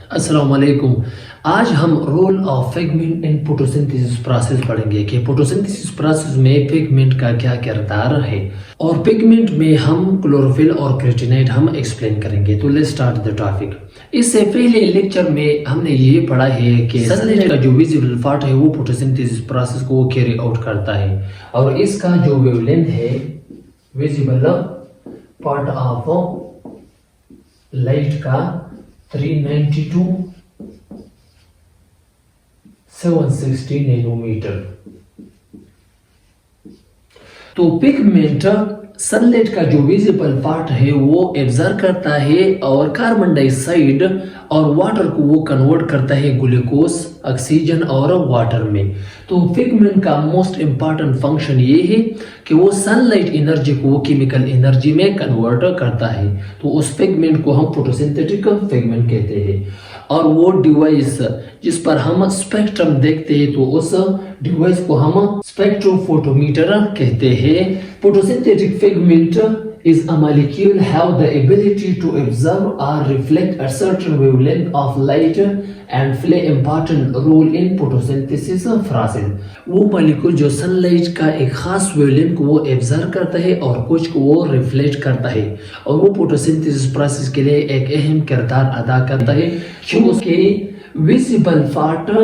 अस्सलाम वालेकुम। आज हम role of pigment in photosynthesis process पढ़ेंगे कि फोटोसिंथेसिस प्रोसेस में पिगमेंट का क्या किरदार है और पिगमेंट में हम क्लोरोफिल और केराटिनॉइड हम एक्सप्लेन करेंगे। तो लेट्स स्टार्ट द टॉपिक। इससे पहले लेक्चर में हमने ये पढ़ा है कि सनलाइट का जो विजिबल पार्ट है वो फोटोसिंथेसिस प्रोसेस को कैरी आउट करता है और इसका जो वेवलेंथ है विजिबल पार्ट ऑफ लाइट का 392 760 नैनोमीटर। तो पिगमेंट सनलाइट का जो विजिबल पार्ट है वो एब्जॉर्ब करता है और कार्बन डाइऑक्साइड और वाटर को वो कन्वर्ट करता है ग्लूकोज, ऑक्सीजन और वाटर में। तो पिगमेंट का मोस्ट इंपॉर्टेंट फंक्शन ये है कि वो सनलाइट एनर्जी को केमिकल एनर्जी में कन्वर्ट करता है। तो उस पिगमेंट को हम फोटोसिंथेटिक पिगमेंट कहते हैं। और वो डिवाइस जिस पर हम स्पेक्ट्रम देखते हैं तो उस डिवाइस को हम स्पेक्ट्रोफोटोमीटर कहते हैं। Photosynthetic pigment is a molecule have the ability to observe or reflect a certain wavelength of light and play important role in photosynthesis process। वो मॉलिक्यूल जो सनलाइट का एक खास वेवलेंथ को वो ऑब्जर्व करता है और कुछ को वो रिफ्लेक्ट करता है और वो फोटोसिंथेसिस प्रोसेस के लिए एक अहम किरदार अदा करता है। उसके विजिबल पार्ट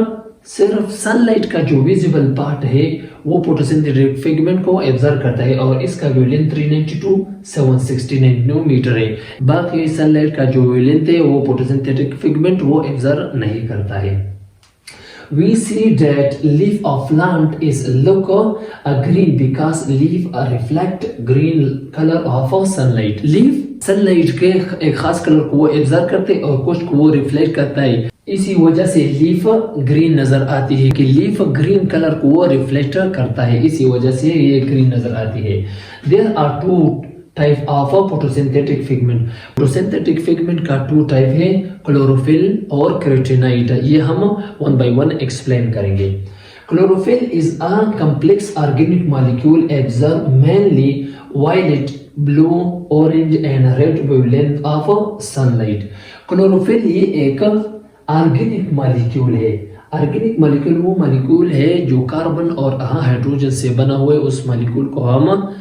सिर्फ सनलाइट का जो विजिबल पार्ट है वो फोटोसिंथेटिक पिगमेंट को ऑब्जर्व करता है और इसका वेवलेंथ 392 760 नैनोमीटर है। बाकी सनलाइट का जो वेवलेंथ है वो फोटोसिंथेटिक पिगमेंट वो ऑब्जर्व नहीं करता है। We see that leaf of plant is look green because leaf reflect green color of sunlight। Leaf sunlight के एक खास कलर को वो ऑब्जर्व करते हैं और कुछ को वो रिफ्लेक्ट करता है। इसी वजह से लीफ ग्रीन नजर आती है कि लीफ ग्रीन कलर को वो रिफ्लेक्ट करता है, इसी वजह से ये ग्रीन नजर आती है। There are two type of photosynthetic pigment. Photosynthetic pigment का 2 टाइप है, क्लोरोफिल और केराटिनॉइड। ये हम वन बाय वन एक्सप्लेन करेंगे। Chlorophyll is a complex organic molecule absorb mainly violet, blue, orange and red wavelength of sunlight. Chlorophyll ये एक organic molecule है। Organic molecule वो मॉलिक्यूल है जो कार्बन और हाइड्रोजन से बना हुआ है, उस मॉलिक्यूल को हम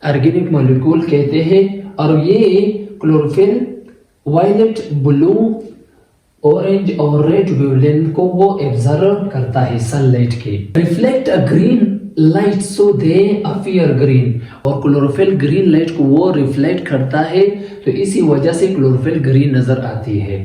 ऑर्गेनिक मॉलिक्यूल कहते हैं। और ये क्लोरोफिल वायलेट, ब्लू, ऑरेंज और रेड वेवलेंथ को वो ऑब्जर्व करता है सनलाइट के। रिफ्लेक्ट अ ग्रीन लाइट सो दे अपीयर ग्रीन। और क्लोरोफिल ग्रीन लाइट को वो रिफ्लेक्ट करता है तो इसी वजह से क्लोरोफिल ग्रीन नजर आती है।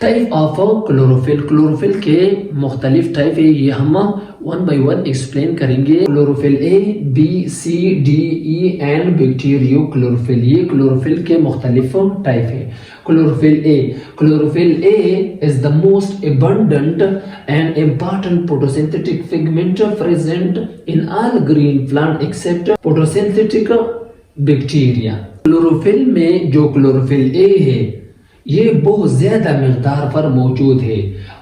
Type of chlorophyll. क्लोरोफिल के मुख्तलिफ टाइप है, ये हम वन बाय वन एक्सप्लेन करेंगे। Chlorophyll A, B, C, D, E and bacteriochlorophyll. ये क्लोरोफिल के मुख्तलिफ टाइप है। Chlorophyll A. Chlorophyll A is the most abundant and important photosynthetic pigment present in all green plant except photosynthetic bacteria। Chlorophyll में जो chlorophyll A है ये बहुत ज्यादा मिकदार पर मौजूद है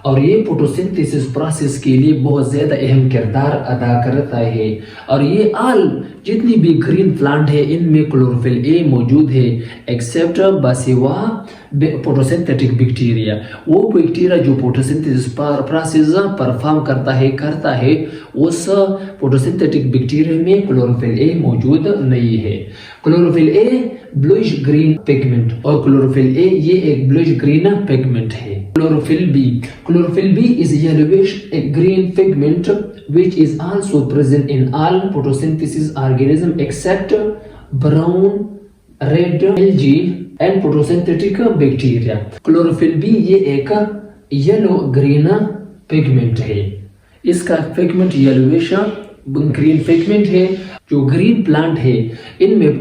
और ये फोटोसिंथेसिस प्रोसेस के लिए बहुत ज्यादा अहम किरदार अदा करता है। और ये आल जितनी भी ग्रीन प्लांट है इनमें क्लोरोफिल ए मौजूद है एक्सेप्ट बसिवा फोटोसिंथेटिक बैक्टीरिया। वो बैक्टीरिया जो फोटोसिंथेसिस प्रोसेस परफॉर्म करता है उस फोटोसिंथेटिक बैक्टीरिया में क्लोरोफिल ए मौजूद नहीं है। Chlorophyll A bluish green pigment और क्लोरोफिल ए ये एक ब्लूइश ग्रीन पिगमेंट है। Chlorophyll B. Chlorophyll B is yellowish green pigment which is also present in all photosynthesis organism except brown, red algae and photosynthetic bacteria। Chlorophyll B ये एक yellow green pigment है। इसका pigment yellowish green pigment है। जो green plant है इनमें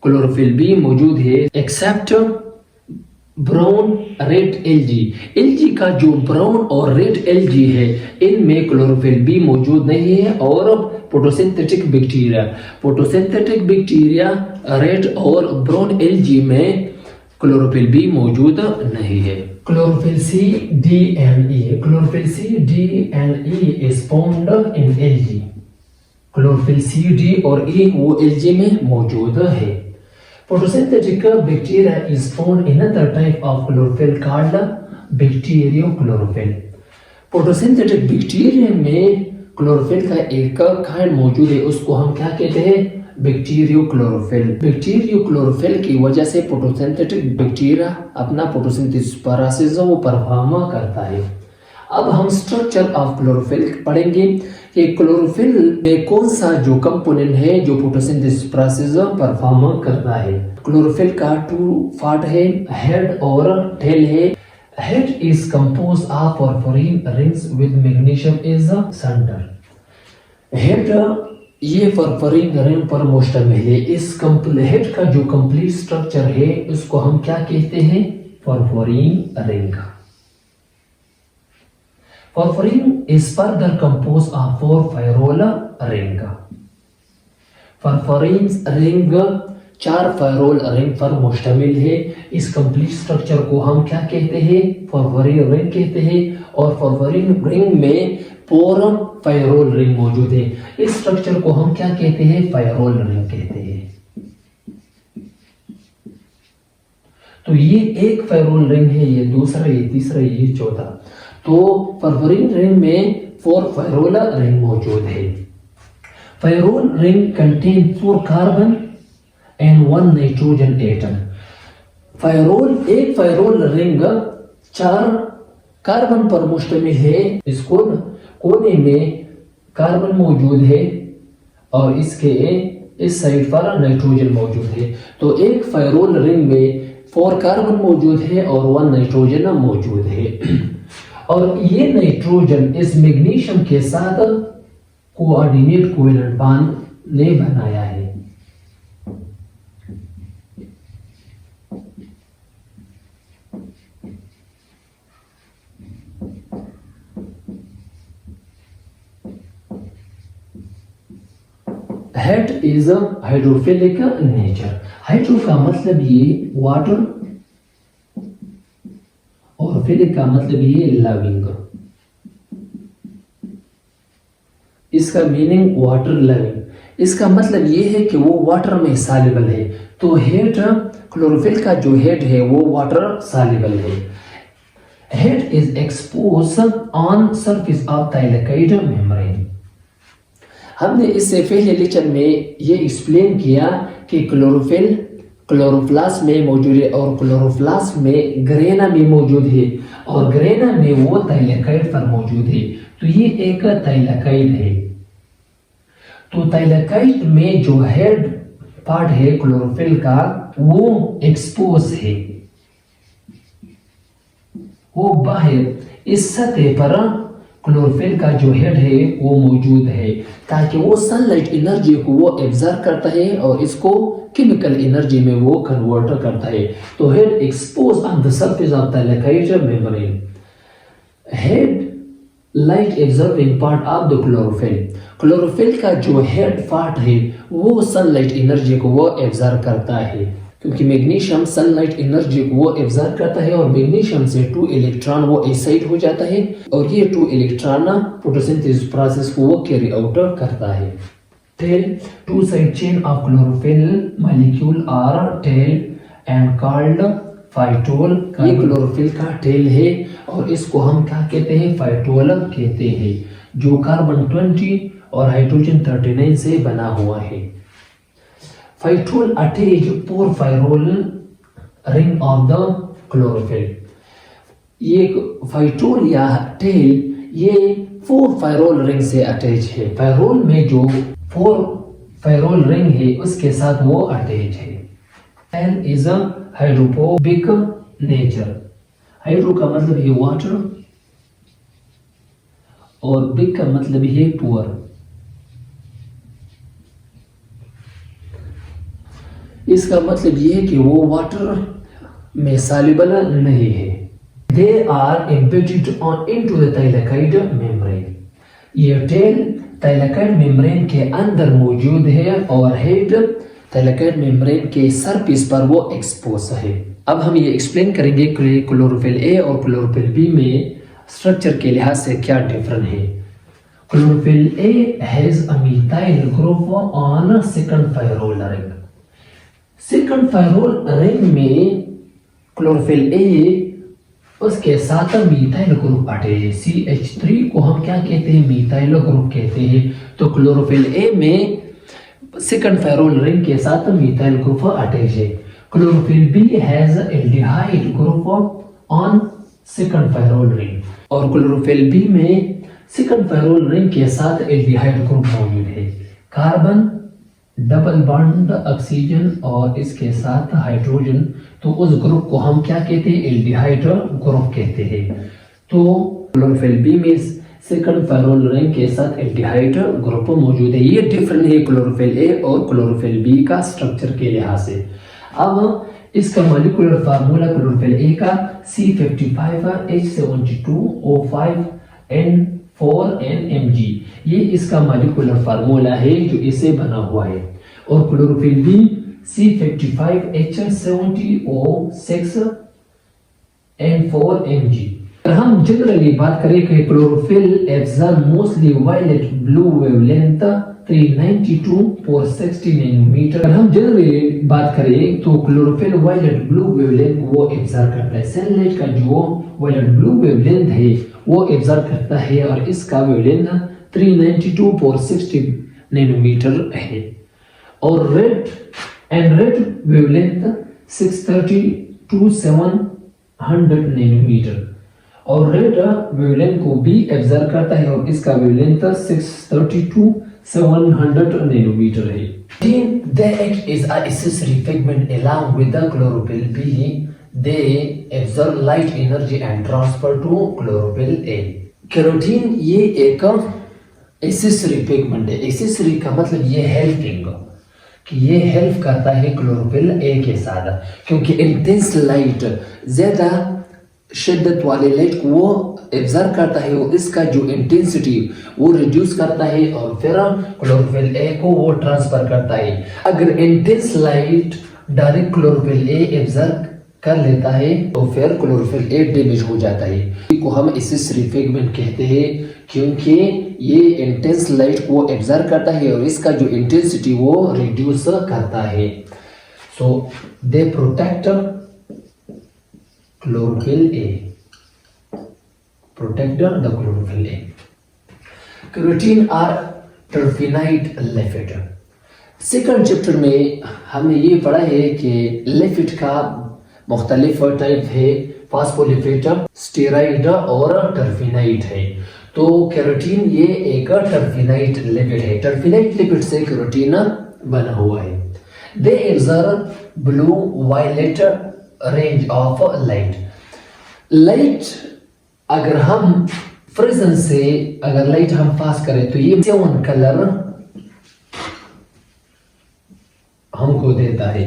chlorophyll B मौजूद है except brown, red algae. Algae का जो ब्राउन और रेड एल्गी है इनमें क्लोरोफिल बी मौजूद नहीं है। और फोटोसिंथेटिक बैक्टीरिया रेड और ब्राउन एल्गी में क्लोरोफिल बी मौजूद नहीं है। Chlorophyll C, D and E. Chlorophyll C, D and E is found in algae. Chlorophyll C, D और ई वो एल्गी में मौजूद है। Photosynthetic bacteria is found in another type of chlorophyll called bacterio chlorophyll. Photosynthetic bacteria में chlorophyll का एक कांड मौजूद है, उसको हम क्या कहते हैं? Bacterio chlorophyll. बैक्टीरियो क्लोरोफिल की वजह से फोटोसिंथेटिक बैक्टीरिया अपना फोटोसिंथेसिस प्रोसेस वो परफॉर्म करता है। अब हम स्ट्रक्चर ऑफ क्लोरोफिल पढ़ेंगे कि क्लोरोफिल में कौन सा जो कंपोनेंट है जो फोटोसिंथेसिस प्रोसेस परफॉर्म करता है। क्लोरोफिल का 2 पार्ट है, हेड और टेल है। Head is compose of perforin rings with magnesium is centre. Head ये परफोरिन रिंग पर मुश्तमिल है। इस हेड का जो कंप्लीट स्ट्रक्चर है उसको हम क्या कहते हैं? Perforin ring. Porphyrin is further composed of 4 ferrule ring. Perforin ring 4 ferrule ring पर मुश्तमिल है। इस कंप्लीट स्ट्रक्चर को हम क्या कहते हैं? परफोरिन रिंग कहते हैं। और परफोरिन रिंग में 4 फेरोल रिंग मौजूद है। इस स्ट्रक्चर को हम क्या कहते हैं? फेरोल रिंग कहते हैं। तो ये एक फेरोल रिंग है, ये दूसरा, ये तीसरा, ये चौथा। तो परफोरिन रिंग में 4 फेरोल रिंग मौजूद है। Ferrule ring contain 4 carbon and 1 nitrogen atom. एक फेरोल रिंग 4 कार्बन पर मुश्तमिल है। इस कोने में कार्बन मौजूद है और इसके इस साइड पर नाइट्रोजन मौजूद है। तो एक फेरोल रिंग में 4 कार्बन मौजूद है और 1 नाइट्रोजन मौजूद है। और ये नाइट्रोजन इस मैग्नीशियम के साथ कोऑर्डिनेट कोवेलेंट बॉन्ड ने बनाया है। Head is hydrophilic nature. Hydro का मतलब ये वाटर और फिलिक का मतलब ये लविंग। इसका मीनिंग वाटर लविंग। इसका मतलब ये है कि वो वाटर में सॉल्युबल है। तो हेड क्लोरोफिल का जो हेड है वो वाटर सॉल्युबल है। Head is expose on surface of thylakoid membrane. हमने इससे पहले लेक्चर में ये एक्सप्लेन किया कि क्लोरोफिल क्लोरोप्लास्ट में मौजूद है और क्लोरोप्लास्ट में ग्रेना में मौजूद है और ग्रेना में वो थाइलेकोइड पर मौजूद है। तो ये एक थाइलेकोइड है। तो थाइलेकोइड में जो हेड पार्ट है क्लोरोफिल का वो एक्सपोज है, वो बाहर इस सतह पर क्लोरोफिल का जो हेड है वो मौजूद है ताकि वो सनलाइट एनर्जी को वो एब्जॉर्ब करता है और इसको केमिकल एनर्जी में वो कन्वर्ट करता है। तो head expose on the surface of thylakoid membrane. Head light absorbing part of the chlorophyll. Chlorophyll का जो हेड पार्ट है वो सनलाइट एनर्जी को वो एब्जॉर्ब करता है क्योंकि मैग्नीशियम सनलाइट एनर्जी को वो एब्जॉर्ब करता है और मैग्नीशियम से 2 इलेक्ट्रॉन वो एक्साइट हो जाता है और ये 2 इलेक्ट्रॉन फोटोसिंथेसिस प्रोसेस को वो कैरी आउट करता है। Tail 2 side chain of chlorophyll molecule are tail and called phytol. ये क्लोरोफिल का टेल है और इसको हम क्या कहते हैं? फाइटोल कहते हैं, जो कार्बन 20 और हाइड्रोजन 39 से बना हुआ है। Phytol attach 4 ferrule ring of the chlorophyll. ये फाइटोल या टेल ये 4 फेरोल रिंग से अटैच है। फेरोल में जो 4 फेरोल रिंग है उसके साथ वो अटैच है। An is a hydrophobic nature. Hydro का मतलब है वाटर और बिग का मतलब है पुअर। इसका मतलब ये है कि वो वाटर में सॉल्युबल नहीं है। They are embedded on into the thylakoid membrane. ये टेल थाइलेकोइड मेम्ब्रेन के अंदर मौजूद है और हेड थाइलेकोइड मेम्ब्रेन के सरफेस पर वो एक्सपोज है। अब हम ये एक्सप्लेन करेंगे कि क्लोरोफिल ए और क्लोरोफिल बी में स्ट्रक्चर के लिहाज से क्या डिफरेंट है। Chlorophyll A has a methyl group on second pyrrole ring. Second pyrrole ring में क्लोरोफिल ए उसके साथ मीथाइल ग्रुप अटैच है। CH3 को हम क्या कहते हैं? मीथाइल ग्रुप कहते हैं। तो क्लोरोफिल ए में सेकंड फेरोल रिंग के साथ मीथाइल ग्रुप अटैच है। Chlorophyll B has aldehyde group on second pyrrole ring, और क्लोरोफिल बी में सेकंड फेरोल रिंग के साथ एल्डिहाइड ग्रुप मौजूद है। कार्बन डबल बॉन्ड ऑक्सीजन और इसके साथ हाइड्रोजन, तो उस ग्रुप को हम क्या कहते हैं? एल्डिहाइड ग्रुप कहते हैं। तो क्लोरोफिल बी में सेकंड फेरोल रिंग के साथ एल्डिहाइड ग्रुप मौजूद है। ये डिफरेंट है क्लोरोफिल ए और क्लोरोफिल बी का स्ट्रक्चर के लिहाज से। अब इसका मॉलिक्यूलर फार्मूला क्लोरोफिल ए का C55H72O5N4NMg, ये इसका मॉलिक्यूलर फार्मूला है जो इसे बना हुआ है। और क्लोरोफिल बी C55H70O6N4Mg। हम जनरली बात करें कि chlorophyll absorb mostly violet blue wavelength 392 for 60 nanometer. अगर हम जनरली बात करें तो क्लोरोफिल वायलेट ब्लू वेवलेंथ वो एब्जॉर्ब करता है। सनलाइट का जो वायलेट ब्लू वेवलेंथ है वो एब्जॉर्ब करता है और इसका वेवलेंथ 392 for 60 नैनोमीटर है। और रेड वेवलेंथ 630 to 700 नैनोमीटर, और रेड वेवलेंथ को भी एब्जॉर्ब करता है और इसका वेवलेंथ 630 to 700 नैनोमीटर है। They act as a accessory pigment along with the chlorophyll B. They absorb light energy and transfer to chlorophyll A. Carotene ये एक एक्सेसरी पिगमेंट है। एक्सेसरी का मतलब ये हेल्पिंग, कि ये हेल्प करता है क्लोरोफिल ए के साथ, क्योंकि इंटेंस लाइट, ज्यादा शिद्दत वाले लाइट को वो एब्जॉर्ब करता है और इसका जो इंटेंसिटी वो रिड्यूस करता है और फिर क्लोरोफिल ए को वो ट्रांसफर करता है। अगर intense light direct chlorophyll A absorb कर लेता है तो फिर क्लोरोफिल ए डैमेज हो जाता है। को हम एक्सेसरी पिगमेंट कहते हैं क्योंकि ये इंटेंस लाइट को एब्जॉर्ब करता है और इसका जो इंटेंसिटी वो रिड्यूस करता है। So they protect chlorophyll A, protect the chlorophyll A. Carotene are terphenate lipid। Second chapter में हमने ये पढ़ा है कि लिपिड का मुख्तलिफ टाइप है, फॉस्फोलिपिड, स्टेरॉइड और टर्फिनाइट है। तो कैरोटीन ये एक टर्फिनाइट लिपिड है। टर्फिनाइट लिपिड से कैरोटीन बना हुआ है। They absorb blue violet range of light अगर हम फ्रिजन से अगर लाइट हम पास करें तो ये 7 कलर हमको देता है।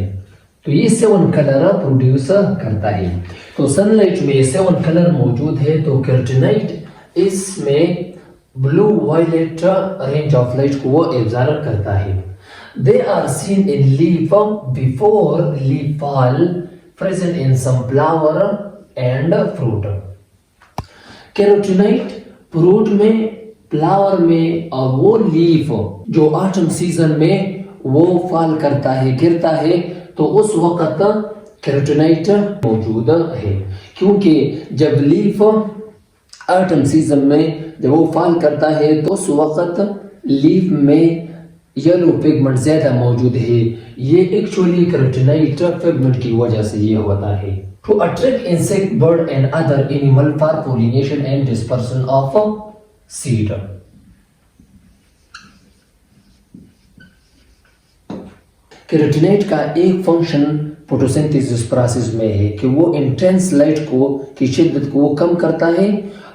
तो ये 7 कलर प्रोड्यूस करता है। तो सनलाइट में 7 कलर मौजूद है। तो कैरोटीनाइट इसमें blue violet range of light को वो एब्जॉर्ब करता है। They are seen in leaf before leaf fall, present in some flower and fruit। Carotenoid fruit में, फ्लावर में और वो लीफ जो ऑटम सीजन में वो फॉल करता है, गिरता है, तो उस वक्त कैरोटीनाइट मौजूद है। क्योंकि जब लीफ ऑटम सीजन में जब वो फॉल करता है तो उस वक्त लीफ में येलो पिगमेंट ज्यादा मौजूद है। ये एक्चुअली कैरोटीनाइट पिगमेंट की वजह से ये होता है। To attract insect, bird and other animal for pollination and dispersion of seed. Carotenoid का एक फंक्शन फोटोसिंथेसिस प्रोसेस में है कि वो इंटेंस लाइट को की शिद्दत को कम करता है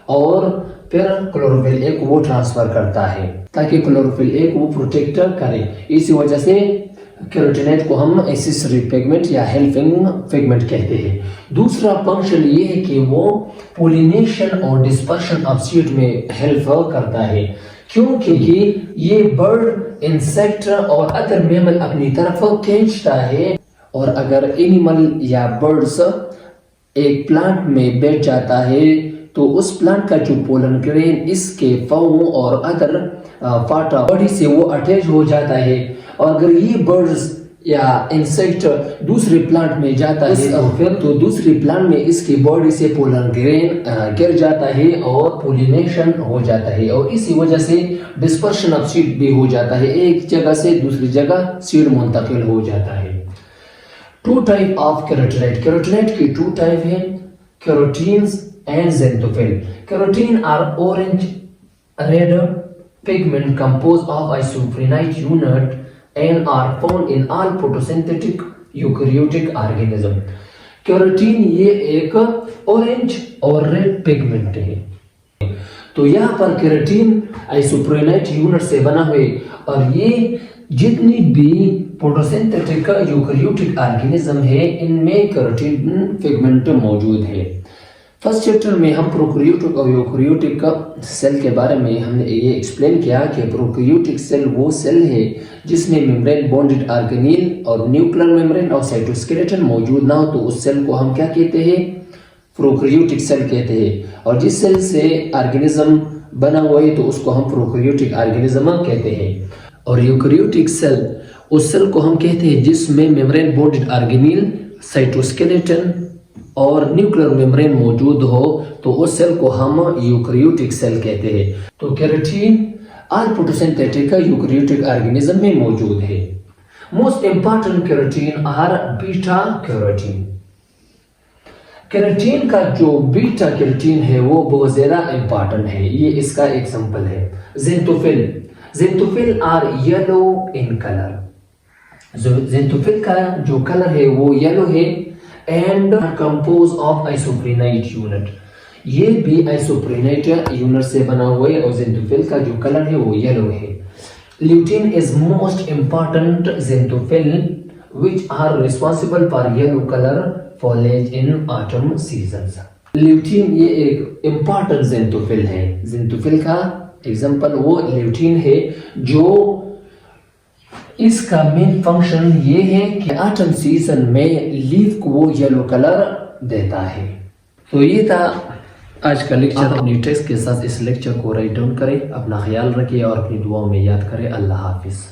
और फिर क्लोरोफिल ए को वो ट्रांसफर करता है ताकि क्लोरोफिल ए को वो प्रोटेक्ट करे। इसी वजह से कैरोटीनाइट को हम एक्सेसरी पिगमेंट या हेल्पिंग पिगमेंट कहते हैं। दूसरा फंक्शन ये है कि वो पोलिनेशन और डिस्पर्शन ऑफ सीड में हेल्प करता है, क्योंकि ये बर्ड, इंसेक्ट और अदर मैमल अपनी तरफ खींचता है। और अगर एनिमल या बर्ड्स एक प्लांट में बैठ जाता है तो उस प्लांट का जो पोलन ग्रेन इसके फॉर्म और अदर फाटा बॉडी से वो अटैच हो जाता है। और अगर ये बर्ड्स या इंसेक्ट दूसरे प्लांट में जाता है और फिर तो दूसरी प्लांट में इसकी बॉडी से पोलन ग्रेन गिर जाता है और पोलिनेशन हो जाता है और इसी वजह से डिस्पर्शन ऑफ सीड भी हो जाता है, एक जगह से दूसरी जगह सीड मुंतकिल हो जाता है। Two type of carotenoid, carotenoid की टू टाइप है, carotenes and xanthophyll. Carotene are orange red pigment composed of isoprenoid unit and are found in all photosynthetic eukaryotic organism। Carotene ये एक ऑरेंज और रेड पिगमेंट है। तो यहाँ पर carotene आइसोप्रेनाइट unit से बना हुए और ये जितनी भी फोटोसिंथेटिक यूकैरियोटिक ऑर्गेनिज्म है इनमें कैरोटीन पिगमेंट मौजूद है। फर्स्ट चैप्टर में हम प्रोकैरियोटिक और यूकैरियोटिक सेल के बारे में हमने ये एक्सप्लेन किया कि प्रोकैरियोटिक सेल वो सेल है जिसमें मेम्ब्रेन बॉन्डेड ऑर्गेनील और न्यूक्लियर मेम्ब्रेन और साइटोस्केलेटन मौजूद ना हो तो उस सेल को हम क्या कहते हैं, प्रोकैरियोटिक सेल कहते हैं। और जिस सेल से ऑर्गेनिज्म बना हुआ है तो उसको हम प्रोकैरियोटिक ऑर्गेनिज्म कहते हैं। और यूकैरियोटिक सेल उस सेल को हम कहते हैं जिसमें मेम्ब्रेन बॉन्डेड ऑर्गेनील, साइटोस्केलेटन और न्यूक्लियर मेम्ब्रेन मौजूद हो तो उस सेल को हम यूकैरियोटिक सेल कहते हैं। तो carotene all photosynthetic eukaryotic organism में मौजूद है। Most important carotene are beta carotene. Carotene का जो बीटा कैरोटीन है वो बहुत ज्यादा इंपॉर्टेंट है, ये इसका एक सैंपल है। ज़ेंथोफिल, ज़ेंथोफिल आर येलो इन कलर। ज़ेंथोफिल का जो कलर है वो येलो है एंड कंपोज ऑफ आइसोप्रेनाइट यूनिट, ये भी आइसोप्रेनाइट यूनिट से बना हुआ है और ज़ेंथोफिल का जो कलर है वो येलो है। Lutein is most important xanthophyll which are responsible for yellow colour foliage in autumn seasons. Lutein ये एक इंपॉर्टेंट ज़ेंथोफिल है। ज़ेंथोफिल का एग्जांपल वो ल्यूटीन है जो इसका मेन फंक्शन ये है कि ऑटम सीजन में लीफ को वो येलो कलर देता है। तो ये था आज का लेक्चर। अपनी टेक्स्ट के साथ इस लेक्चर को राइट डाउन करें, अपना ख्याल रखिए और अपनी दुआओं में याद करें। अल्लाह हाफिज।